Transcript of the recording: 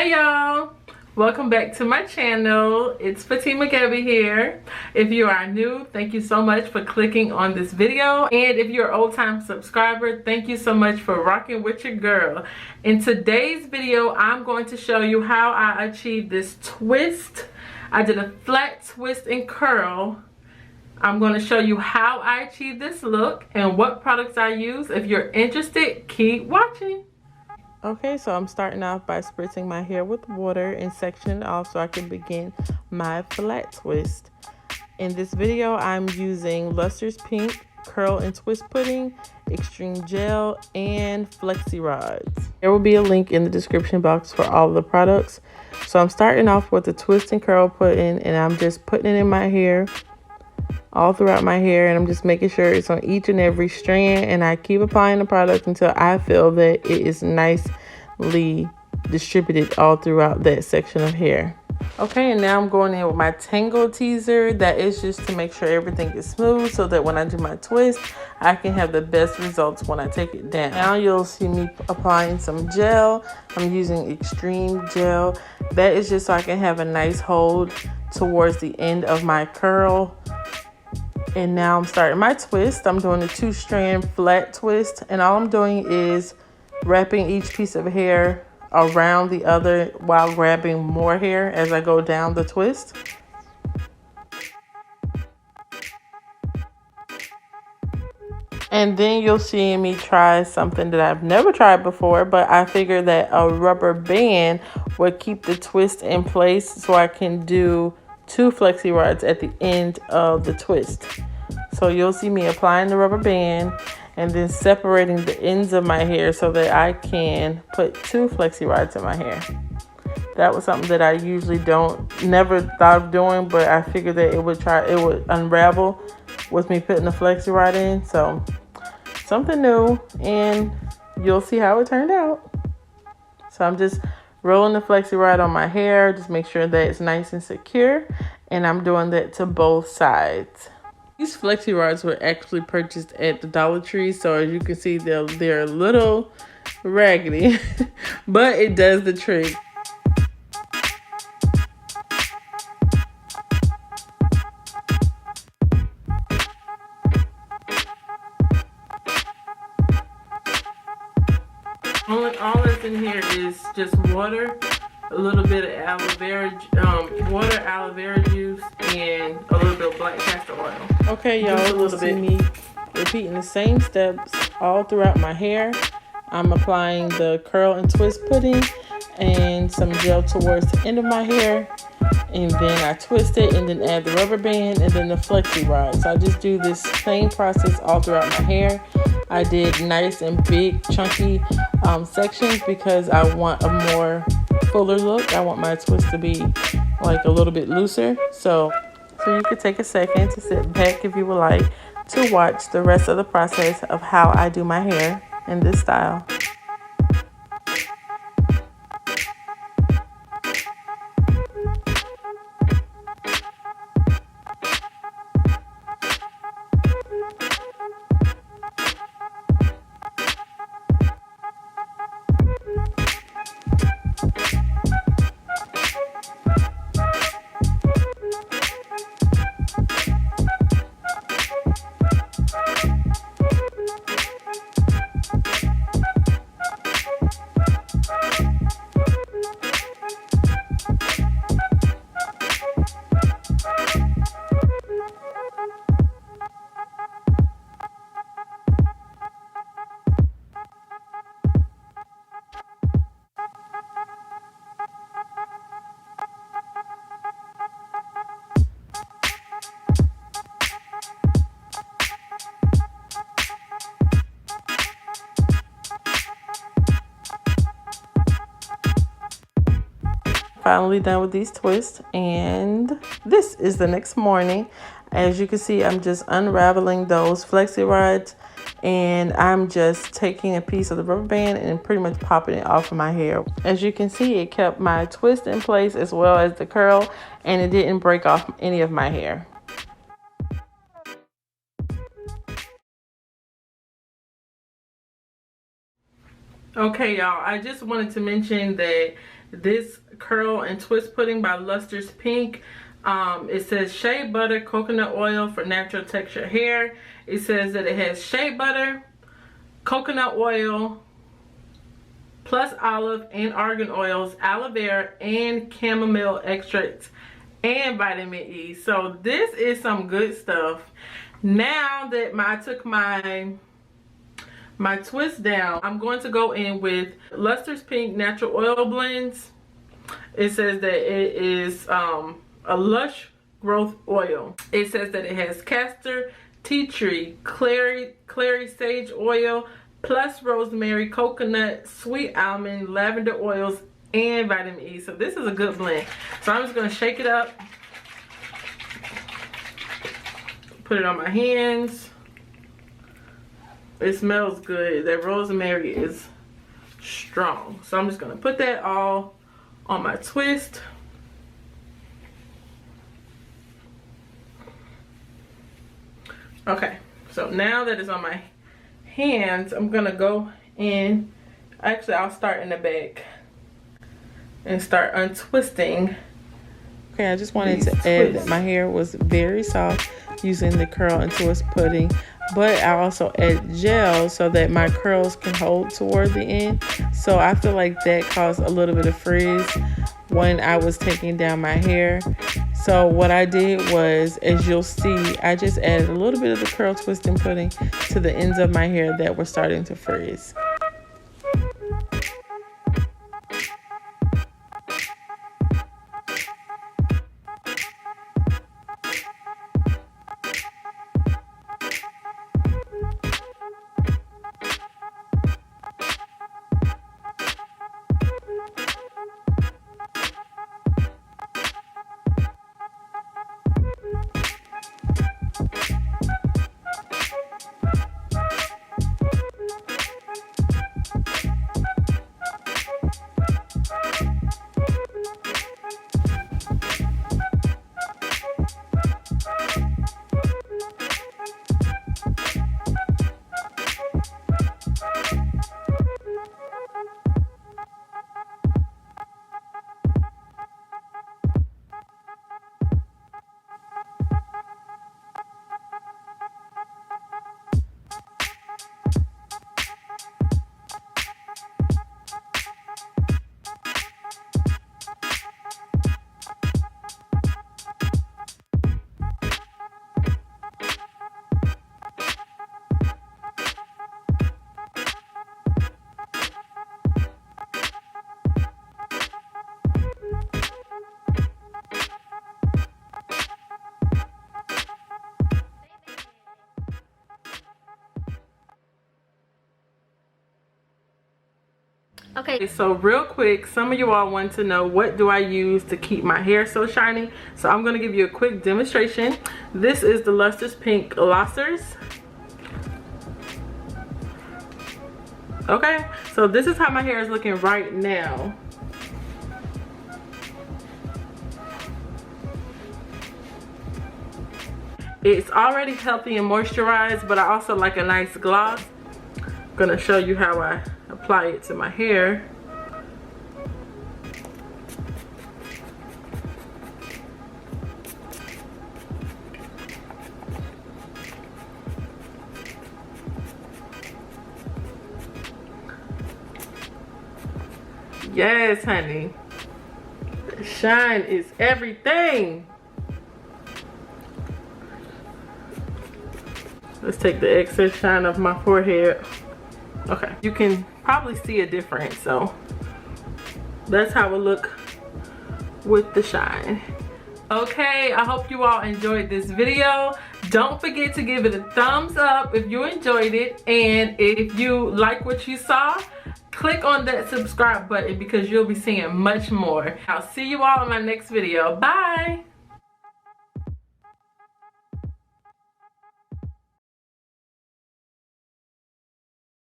Hey y'all, welcome back to my channel. It's Fatima Gabby here. If you are new, thank you so much for clicking on this video, and if you're an old-time subscriber, thank you so much for rocking with your girl. In today's video, I'm going to show you how I achieved this twist. I did a flat twist and curl. I'm going to show you how I achieved this look and what products I use. If you're interested, keep watching. Okay, so I'm starting off by spritzing my hair with water and sectioning it off so I can begin my flat twist. In this video, I'm using Luster's Pink Curl and Twist Pudding, Extreme Gel, and Flexi Rods. There will be a link in the description box for all of the products. So I'm starting off with the Twist and Curl Pudding, and I'm just putting it in my hair, all throughout my hair, and I'm just making sure it's on each and every strand, and I keep applying the product until I feel that it is nicely distributed all throughout that section of hair. Okay, and now I'm going in with my Tangle Teezer. That is just to make sure everything is smooth so that when I do my twist, I can have the best results when I take it down. Now you'll see me applying some gel. I'm using Extreme Gel. That is just so I can have a nice hold towards the end of my curl. And now I'm starting my twist. I'm doing a 2-strand flat twist, and all I'm doing is wrapping each piece of hair around the other while grabbing more hair as I go down the twist. And then you'll see me try something that I've never tried before, but I figured that a rubber band would keep the twist in place so I can do 2 flexi rods at the end of the twist. So you'll see me applying the rubber band and then separating the ends of my hair so that I can put 2 flexi rods in my hair. That was something that I usually never thought of doing, but I figured that it would unravel with me putting the flexi rod in. So something new, and you'll see how it turned out. So I'm just rolling the flexi rod on my hair, just make sure that it's nice and secure, and I'm doing that to both sides. These flexi rods were actually purchased at the Dollar Tree, so as you can see, they're a little raggedy, but it does the trick. All that's in here is just water, a little bit of aloe vera, aloe vera juice, and a little bit of black castor oil. Okay, y'all, you'll see me repeating the same steps all throughout my hair. I'm applying the curl and twist pudding and some gel towards the end of my hair, and then I twist it and then add the rubber band and then the flexi rod. So I just do this same process all throughout my hair. I did nice and big chunky sections because I want a more fuller look. I want my twist to be like a little bit looser. So you could take a second to sit back if you would like to watch the rest of the process of how I do my hair in this style. Finally done with these twists, and this is the next morning. As you can see, I'm just unraveling those flexi rods, and I'm just taking a piece of the rubber band and pretty much popping it off of my hair. As you can see, it kept my twist in place as well as the curl, and it didn't break off any of my hair. Okay, y'all, I just wanted to mention that this curl and twist pudding by Luster's Pink. It says shea butter, coconut oil for natural texture hair. It says that it has shea butter, coconut oil, plus olive and argan oils, aloe vera, and chamomile extracts, and vitamin E. So this is some good stuff. Now that I took my twist down, I'm going to go in with Luster's Pink Natural Oil Blends. It says that it is a lush growth oil. It says that it has castor, tea tree, clary sage oil, plus rosemary, coconut, sweet almond, lavender oils, and vitamin E. So this is a good blend. So I'm just going to shake it up, put it on my hands. It smells good. That rosemary is strong. So I'm just going to put that all on my twist. Okay, so now that it's on my hands, I'm gonna go in. Actually, I'll start in the back and start untwisting. Okay, I just wanted to add that my hair was very soft using the curl and twist pudding, but I also add gel so that my curls can hold toward the end. So I feel like that caused a little bit of frizz when I was taking down my hair. So what I did was, as you'll see, I just added a little bit of the curl twisting pudding to the ends of my hair that were starting to frizz. Okay, so real quick, some of you all want to know what do I use to keep my hair so shiny. So I'm going to give you a quick demonstration. This is the Luster's Pink Glossers. Okay, so this is how my hair is looking right now. It's already healthy and moisturized, but I also like a nice gloss. I'm going to show you how I apply it to my hair. Yes, honey. The shine is everything. Let's take the excess shine off my forehead. Okay, you can probably see a difference, so that's how it look with the shine. Okay, I hope you all enjoyed this video. Don't forget to give it a thumbs up if you enjoyed it, and if you like what you saw, click on that subscribe button because you'll be seeing much more. I'll see you all in my next video. Bye.